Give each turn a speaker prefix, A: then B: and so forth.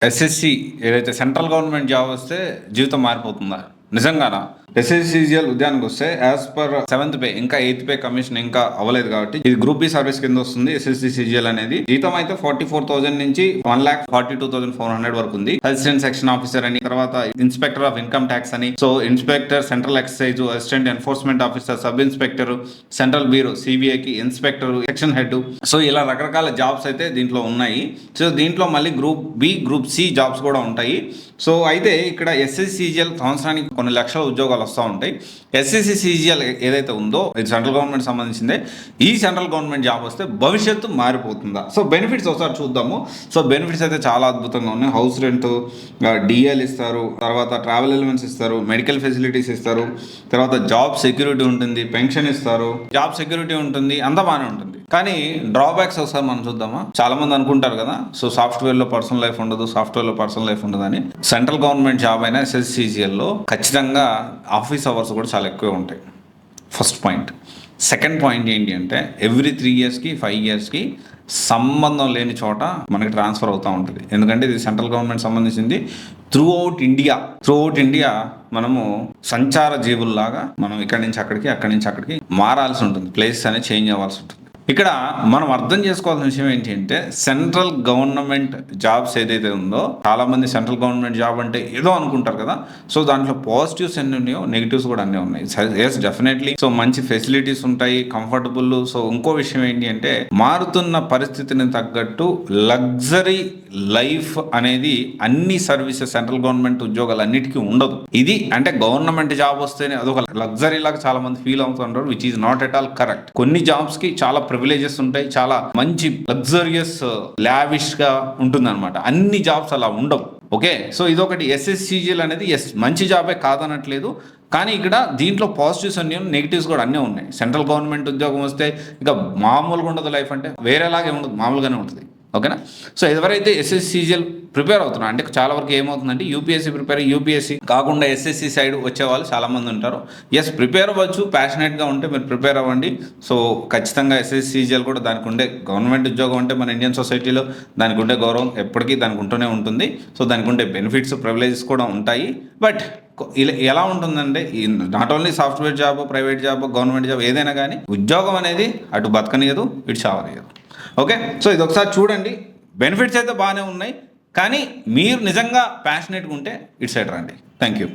A: SSC ఏదైతే central government job వస్తే జీవితం మారిపోతుందా? నిజంగానా? ఎస్ఎస్సిజిఎల్ ఉద్యానికి వస్తే యాజ్ పర్ 7th పే ఇంకా 8th పే కమిషన్ ఇంకా అవ్వలేదు కాబట్టి ఇది గ్రూప్ బి సర్వీస్ కింద వస్తుంది. ఎస్ఎస్సిజిఎల్ అనేది జీతం అయితే 44,000 నుంచి 1,42,400 వరకు ఉంది. అసిస్టెంట్ సెక్షన్ ఆఫీసర్ అని, తర్వాత ఇన్స్పెక్టర్ ఆఫ్ ఇన్కమ్ ట్యాక్స్ అని, so inspector central excise, assistant enforcement officer, sub inspector, central bureau సిబిఐకి ఇన్స్పెక్టర్, సెక్షన్ హెడ్, సో ఇలా రకరకాల జాబ్స్ అయితే దీంట్లో ఉన్నాయి. సో దీంట్లో మళ్ళీ group B, group C jobs కూడా ఉంటాయి. సో అయితే ఇక్కడ ఎస్ఎస్సిజిఎల్ సంవత్సరానికి కొన్ని లక్షల ఉద్యోగాలు వస్తూ ఉంటాయి. ఎస్ఎస్సిజిఎల్ ఏదైతే ఉందో ఇది సెంట్రల్ గవర్నమెంట్ సంబంధించిందే. ఈ సెంట్రల్ గవర్నమెంట్ జాబ్ వస్తే భవిష్యత్తు మారిపోతుందా? సో బెనిఫిట్స్ ఒకసారి చూద్దాము. సో బెనిఫిట్స్ అయితే చాలా అద్భుతంగా ఉన్నాయి. హౌస్ రెంట్, డిఎల్ ఇస్తారు, తర్వాత ట్రావెల్ ఎలిమెంట్స్ ఇస్తారు, మెడికల్ ఫెసిలిటీస్ ఇస్తారు, తర్వాత జాబ్ సెక్యూరిటీ ఉంటుంది, పెన్షన్ ఇస్తారు, జాబ్ సెక్యూరిటీ ఉంటుంది, అంతా బాగానే ఉంటుంది. కానీ డ్రాబ్యాక్స్ ఒకసారి మనం చూద్దామా. చాలా మంది అనుకుంటారు కదా, సో సాఫ్ట్వేర్లో పర్సనల్ లైఫ్ ఉండదు, సాఫ్ట్వేర్లో పర్సనల్ లైఫ్ ఉండదు అని. సెంట్రల్ గవర్నమెంట్ జాబ్ అయినా ఎస్ఎస్సిజిఎల్లో ఖచ్చితంగా ఆఫీస్ అవర్స్ కూడా చాలా ఎక్కువే ఉంటాయి. First point. సెకండ్ పాయింట్ ఏంటి అంటే ఎవ్రీ 3 yearsకి 5 yearsకి సంబంధం లేని చోట మనకి ట్రాన్స్ఫర్ అవుతూ ఉంటుంది. ఎందుకంటే ఇది సెంట్రల్ గవర్నమెంట్ సంబంధించింది. త్రూ అవుట్ ఇండియా మనము సంచార జీవుల్లాగా మనం ఇక్కడి నుంచి అక్కడికి, అక్కడి నుంచి అక్కడికి మారాల్సి ఉంటుంది. ప్లేసెస్ అనేది చేంజ్ అవ్వాల్సి ఉంటుంది. ఇక్కడ మనం అర్థం చేసుకోవాల్సిన విషయం ఏంటి అంటే సెంట్రల్ గవర్నమెంట్ జాబ్స్ ఏదైతే ఉందో, చాలా మంది సెంట్రల్ గవర్నమెంట్ జాబ్ అంటే ఏదో అనుకుంటారు కదా. సో దాంట్లో పాజిటివ్స్ ఎన్ని ఉన్నాయో నెగిటివ్స్ కూడా అన్నీ ఉన్నాయి. Yes, definitely. సో మంచి ఫెసిలిటీస్ ఉంటాయి, కంఫర్టబుల్. సో ఇంకో విషయం ఏంటి అంటే మారుతున్న పరిస్థితిని తగ్గట్టు లగ్జరీ లైఫ్ అనేది అన్ని సర్వీసెస్ సెంట్రల్ గవర్నమెంట్ ఉద్యోగాలు అన్నిటికీ ఉండదు. ఇది అంటే గవర్నమెంట్ జాబ్ వస్తేనే అదొక లగ్జరీ లాగా చాలా మంది ఫీల్ అవుతుంటారు, which is not at all correct. కొన్ని జాబ్స్ కి చాలా ప్రివిలేజెస్ ఉంటాయి, చాలా మంచి లగ్జరియస్ లావిష్ గా ఉంటుంది అనమాట. అన్ని జాబ్స్ అలా ఉండవు. ఓకే, సో ఇదొకటి. ఎస్ఎస్సిజిఎల్ అనేది మంచి జాబే కాదనట్లేదు, కానీ ఇక్కడ దీంట్లో పాజిటివ్స్ అన్నీ, నెగిటివ్స్ కూడా అన్నీ ఉన్నాయి. సెంట్రల్ గవర్నమెంట్ ఉద్యోగం వస్తే ఇక మామూలుగా ఉండదు లైఫ్, అంటే వేరేలాగే ఉండదు, మామూలుగానే ఉంటుంది. ఓకేనా. సో ఎవరైతే ఎస్ఎస్సిజిఎల్ ప్రిపేర్ అవుతున్నారు అంటే చాలా వరకు ఏమవుతుందంటే యూపీఎస్సీ ప్రిపేర్, యూపీఎస్సీ కాకుండా ఎస్ఎస్సి సైడ్ వచ్చే వాళ్ళు చాలామంది ఉంటారు. ఎస్, ప్రిపేర్ అవ్వచ్చు, ప్యాషనేట్గా ఉంటే మీరు ప్రిపేర్ అవ్వండి. సో ఖచ్చితంగా ఎస్ఎస్సిజిఎల్ కూడా దానికి ఉండే, గవర్నమెంట్ ఉద్యోగం అంటే మన ఇండియన్ సొసైటీలో దానికి ఉండే గౌరవం ఎప్పటికీ దానికి ఉంటూనే ఉంటుంది. సో దానికి ఉండే బెనిఫిట్స్, ప్రివిలేజెస్ కూడా ఉంటాయి. బట్ ఎలా ఉంటుందంటే not only software job, private job, government job ఏదైనా కానీ ఉద్యోగం అనేది అటు బతకనియదు, ఇటు చావనియదు. ఓకే, సో ఇది ఒకసారి చూడండి. బెనిఫిట్స్ అయితే బాగానే ఉన్నాయి, కానీ మీరు నిజంగా ప్యాషనేట్గా ఉంటే ఇటు సైడ్ రండి. Thank you.